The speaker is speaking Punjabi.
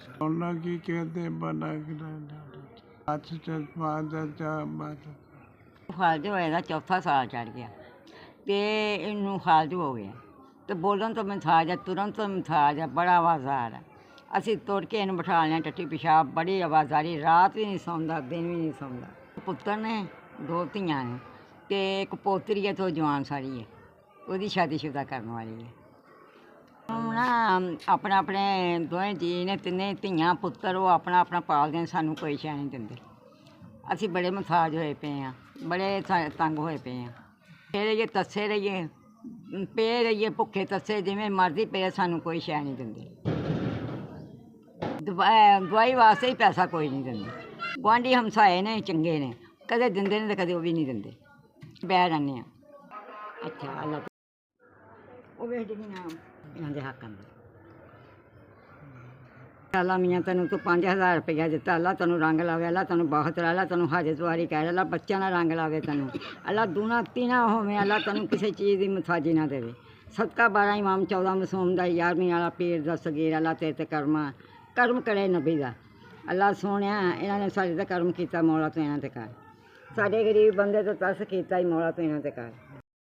सोना की कहते बना ਫਾਲਜ ਹੋਏ ਦਾ ਚੌਥਾ ਸਾਲ ਚੜ ਗਿਆ ਤੇ ਇਹਨੂੰ ਫਾਲਜ ਹੋ ਗਿਆ ਤੇ ਬੋਲਣ ਤੋਂ ਮਿਥਾਜ ਆ, ਤੁਰਨ ਤੋਂ ਮਿਥਾਜ ਆ, ਬੜਾ ਆਵਾਜ਼ਾਰ ਆ। ਅਸੀਂ ਤੁਰ ਕੇ ਇਹਨੂੰ ਬਿਠਾ ਲਿਆ, ਟੱਟੀ ਪਿਸ਼ਾਬ ਬੜੀ ਆਵਾਜ਼ਾਰੀ, ਰਾਤ ਵੀ ਨਹੀਂ ਸੌਂਦਾ, ਦਿਨ ਵੀ ਨਹੀਂ ਸੌਂਦਾ। ਪੁੱਤਰ ਨੇ, 2 ਧੀਆਂ ਨੇ ਤੇ ਇੱਕ ਪੋਤਰੀ ਹੈ, ਤੋਂ ਜਵਾਨ ਸਾਰੀ ਹੈ, ਉਹਦੀ ਸ਼ਾਦੀशुदा ਕਰਨ ਵਾਲੀ ਹੈ। ਹੁਣ ਨਾ ਆਪਣਾ ਆਪਣੇ ਦੋਵੇਂ ਜੀ ਨੇ, 3 ਧੀਆਂ ਪੁੱਤਰ, ਉਹ ਆਪਣਾ ਆਪਣਾ ਪਾਲਦੇ ਨੇ, ਸਾਨੂੰ ਕੋਈ ਸ਼ੈ ਨਹੀਂ ਦਿੰਦੇ। ਅਸੀਂ ਬੜੇ ਮੁਹਤਾਜ ਹੋਏ ਪਏ ਹਾਂ, ਬੜੇ ਤੰਗ ਹੋਏ ਪਏ ਹਾਂ। ਫੇਰ ਰਹੀਏ ਤੱਸੇ ਰਹੀਏ, ਪਏ ਰਹੀਏ ਭੁੱਖੇ ਤੱਸੇ, ਜਿਵੇਂ ਮਰਜ਼ੀ ਪਏ, ਸਾਨੂੰ ਕੋਈ ਸ਼ੈ ਨਹੀਂ ਦਿੰਦੇ। ਦਵਾਈ ਵਾਸਤੇ ਹੀ ਪੈਸਾ ਕੋਈ ਨਹੀਂ ਦਿੰਦੇ। ਗੁਆਂਢੀ ਹਮਸਾਏ ਨੇ ਚੰਗੇ ਨੇ, ਕਦੇ ਦਿੰਦੇ ਨੇ ਤੇ ਕਦੇ ਉਹ ਵੀ ਨਹੀਂ ਦਿੰਦੇ। ਬਹਿ ਜਾਂਦੇ ਹਾਂ। ਅੱਛਾ ਅੱਲਾ ਉਹ ਵੇਖਦੇ ਨਾ ਇਹਨਾਂ ਦੇ ਹੱਕਾਂ ਦੇ। ਅੱਲਾ ਮੀਆਂ ਤੈਨੂੰ ਤੂੰ 5000 ਰੁਪਇਆ ਦਿੱਤਾ, ਅੱਲਾ ਤੈਨੂੰ ਰੰਗ ਲਾਵੇ, ਅੱਲਾ ਤੈਨੂੰ ਬਹੁਤ ਅੱਲਾ ਤੈਨੂੰ ਹਾਜਤ ਵਾਰੀ ਕਹਿ, ਅੱਲਾ ਬੱਚਿਆਂ ਦਾ ਰੰਗ ਲਾਵੇ ਤੈਨੂੰ, ਅੱਲਾ ਦੂਣਾ ਤੀਣਾ ਹੋਵੇ, ਅੱਲਾ ਤੈਨੂੰ ਕਿਸੇ ਚੀਜ਼ ਦੀ ਮੁਥਾਜੀ ਨਾ ਦੇਵੇ। ਸਦਕਾ 12 ਇਮਾਮ 14 ਮਸੂਮ ਦਾ 11ਵੀਂ ਵਾਲਾ ਪੀਰ ਦਾ ਸਗੀਰ, ਅੱਲਾ ਤੇਰੇ ਤੇ ਕਰਮ ਕਰੇ ਨਬੀ ਦਾ। ਅੱਲਾ ਸੋਹਣਿਆ ਇਹਨਾਂ ਨੇ ਸਾਡੇ 'ਤੇ ਕਰਮ ਕੀਤਾ, ਮੌਲਾ ਤੂੰ ਇਹਨਾਂ 'ਤੇ ਕਰ। ਸਾਡੇ ਗਰੀਬ ਬੰਦੇ ਤੋਂ ਤਰਸ ਕੀਤਾ ਹੀ, ਮੌਲਾ ਤੂੰ ਇਹਨਾਂ 'ਤੇ ਕਰ।